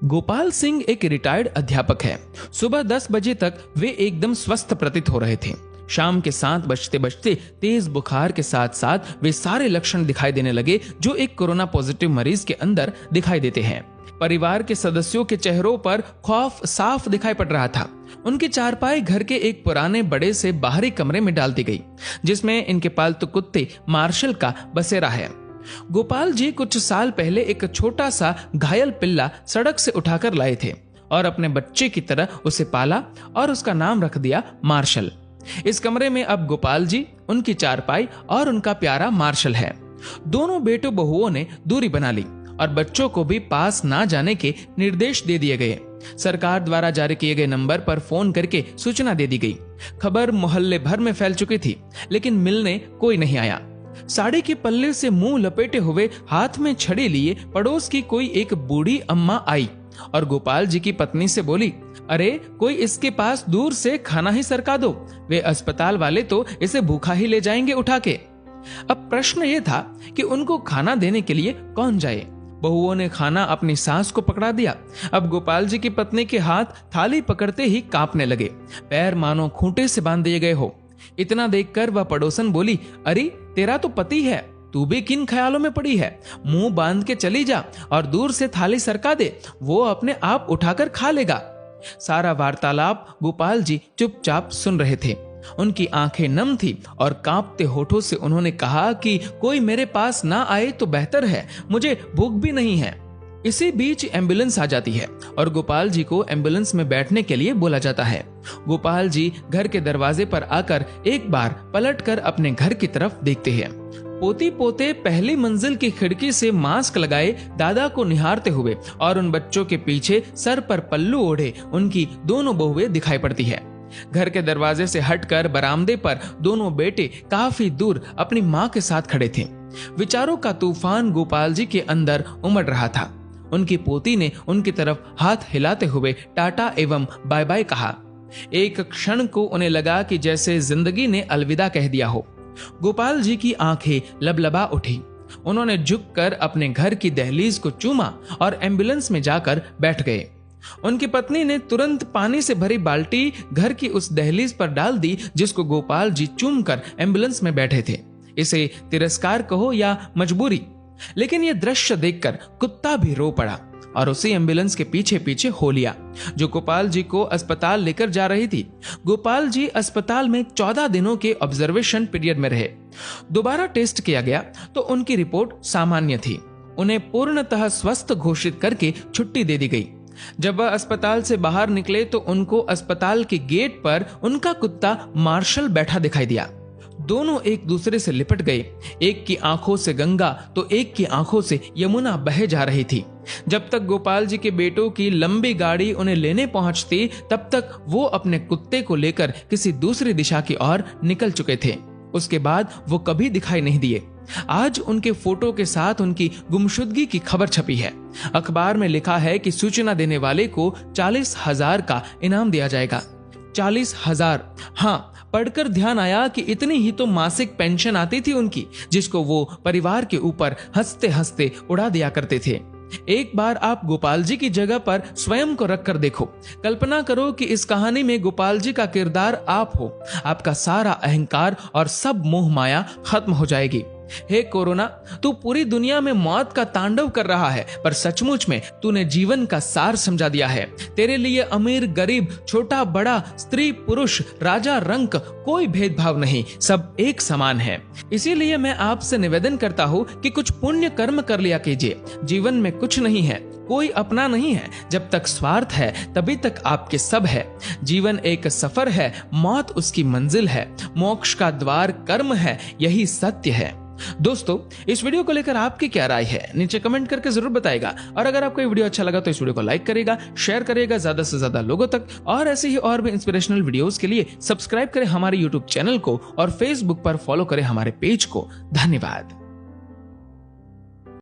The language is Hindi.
गोपाल सिंह एक रिटायर्ड अध्यापक है। सुबह 10 बजे तक वे एकदम स्वस्थ प्रतीत हो रहे थे। शाम के 7 बजते बजते तेज बुखार के साथ साथ वे सारे लक्षण दिखाई देने लगे जो एक कोरोना पॉजिटिव मरीज के अंदर दिखाई देते हैं। परिवार के सदस्यों के चेहरों पर खौफ साफ दिखाई पड़ रहा था। उनकी चारपाई घर के एक पुराने बड़े से बाहरी कमरे में डाल दी गई, जिसमें इनके पालतू कुत्ते मार्शल का बसेरा है। गोपाल जी कुछ साल पहले एक छोटा सा घायल पिल्ला सड़क से उठाकर लाए थे और अपने बच्चे की तरह उसे पाला और उसका नाम रख दिया मार्शल। इस कमरे में अब गोपाल जी, उनकी चारपाई और उनका प्यारा मार्शल है। दोनों बेटों बहुओं ने दूरी बना ली और बच्चों को भी पास ना जाने के निर्देश दे दिए गए। सरकार द्वारा जारी किए गए नंबर पर फोन करके सूचना दे दी गई। खबर मोहल्ले भर में फैल चुकी थी, लेकिन मिलने कोई नहीं आया। साड़ी के पल्ले से मुंह लपेटे हुए, हाथ में छड़ी लिए पड़ोस की कोई एक बूढ़ी अम्मा आई और गोपाल जी की पत्नी से बोली, अरे कोई इसके पास दूर से खाना ही सरका दो, वे अस्पताल वाले तो इसे भूखा ही ले जाएंगे उठा के। अब प्रश्न ये था कि उनको खाना देने के लिए कौन जाए। बहुओं ने खाना अपनी सास को पकड़ा दिया। अब गोपाल जी की पत्नी के हाथ थाली पकड़ते ही कांपने लगे, पैर मानो खूंटे से बांध दिए गए हो। इतना देखकर वह पड़ोसन बोली, अरे तेरा तो पति है, तू भी किन ख्यालों में पड़ी है? मुंह बांध के चली जा और दूर से थाली सरका दे, वो अपने आप उठाकर खा लेगा। सारा वार्तालाप गोपाल जी चुपचाप सुन रहे थे। उनकी आंखें नम थी और कांपते होठों से उन्होंने कहा कि कोई मेरे पास ना आए तो बेहतर है, मुझे भूख भी नहीं है। इसी बीच एम्बुलेंस आ जाती है और गोपाल जी को एम्बुलेंस में बैठने के लिए बोला जाता है। गोपाल जी घर के दरवाजे पर आकर एक बार पलटकर अपने घर की तरफ देखते हैं। पोती पोते पहली मंजिल की खिड़की से मास्क लगाए दादा को निहारते हुए और उन बच्चों के पीछे सर पर पल्लू ओढ़े उनकी दोनों बहुएं दिखाई पड़ती है। घर के दरवाजे से हटकर बरामदे पर दोनों बेटे काफी दूर अपनी मां के साथ खड़े थे। विचारों का तूफान गोपाल जी के अंदर उमड़ रहा था। उनकी पोती ने उनकी तरफ हाथ हिलाते हुए टाटा एवं बाय बाय कहा। एक क्षण को उन्हें लगा कि जैसे जिंदगी ने अलविदा कह दिया हो। गोपाल जी की आंखें लबलबा उठी। उन्होंने झुककर अपने घर की दहलीज को चूमा और एम्बुलेंस में जाकर बैठ गए। उनकी पत्नी ने तुरंत पानी से भरी बाल्टी घर की उस दहलीज पर डाल दी जिसको गोपाल जी चूमकर एम्बुलेंस में बैठे थे। इसे तिरस्कार कहो या मजबूरी, लेकिन यह दृश्य देखकर कुत्ता भी रो पड़ा और उसी एम्बुलेंस के पीछे पीछे हो लिया जो गोपाल जी को अस्पताल लेकर जा रही थी। गोपाल जी अस्पताल में 14 दिनों के ऑब्जर्वेशन पीरियड में रहे। दोबारा टेस्ट किया गया तो उनकी रिपोर्ट सामान्य थी। उन्हें पूर्णतः स्वस्थ घोषित करके छुट्टी दे दी गई। जब वह अस्पताल से बाहर निकले तो उनको अस्पताल के गेट पर उनका कुत्ता मार्शल बैठा दिखाई दिया। दोनों एक दूसरे से लिपट गए। एक की आंखों से गंगा तो एक की आंखों से यमुना बहे जा रही थी। जब तक गोपाल जी के बेटों की लंबी गाड़ी उन्हें लेने पहुंचती, तब तक वो अपने कुत्ते को लेकर किसी दूसरी दिशा की ओर निकल चुके थे। उसके बाद वो कभी दिखाई नहीं दिए। आज उनके फोटो के साथ उनकी गुमशुदगी की खबर छपी है। अखबार में लिखा है कि सूचना देने वाले को 40,000 का इनाम दिया जाएगा। 40,000। हाँ, पढ़कर ध्यान आया कि इतनी ही तो मासिक पेंशन आती थी उनकी, जिसको वो परिवार के ऊपर हंसते हंसते उड़ा दिया करते थे। एक बार आप गोपाल जी की जगह पर स्वयं को रखकर देखो। कल्पना करो कि इस कहानी में गोपाल जी का किरदार आप हो। आपका सारा अहंकार और सब मोह माया खत्म हो जाएगी। हे कोरोना, तू पूरी दुनिया में मौत का तांडव कर रहा है, पर सचमुच में तूने जीवन का सार समझा दिया है। तेरे लिए अमीर गरीब, छोटा बड़ा, स्त्री पुरुष, राजा रंक, कोई भेदभाव नहीं, सब एक समान है। इसीलिए मैं आपसे निवेदन करता हूँ कि कुछ पुण्य कर्म कर लिया कीजिए। जीवन में कुछ नहीं है, कोई अपना नहीं है। जब तक स्वार्थ है तभी तक आपके सब है। जीवन एक सफर है, मौत उसकी मंजिल है। मोक्ष का द्वार कर्म है, यही सत्य है। दोस्तों, इस वीडियो को लेकर आपकी क्या राय है नीचे कमेंट करके जरूर बताइएगा। और अगर आपको ये वीडियो अच्छा लगा तो इस वीडियो को लाइक करिएगा, शेयर करिएगा ज्यादा से ज्यादा लोगों तक। और ऐसे ही और भी इंस्पिरेशनल वीडियोस के लिए सब्सक्राइब करें हमारे यूट्यूब चैनल को और फेसबुक पर फॉलो करें हमारे पेज को। धन्यवाद।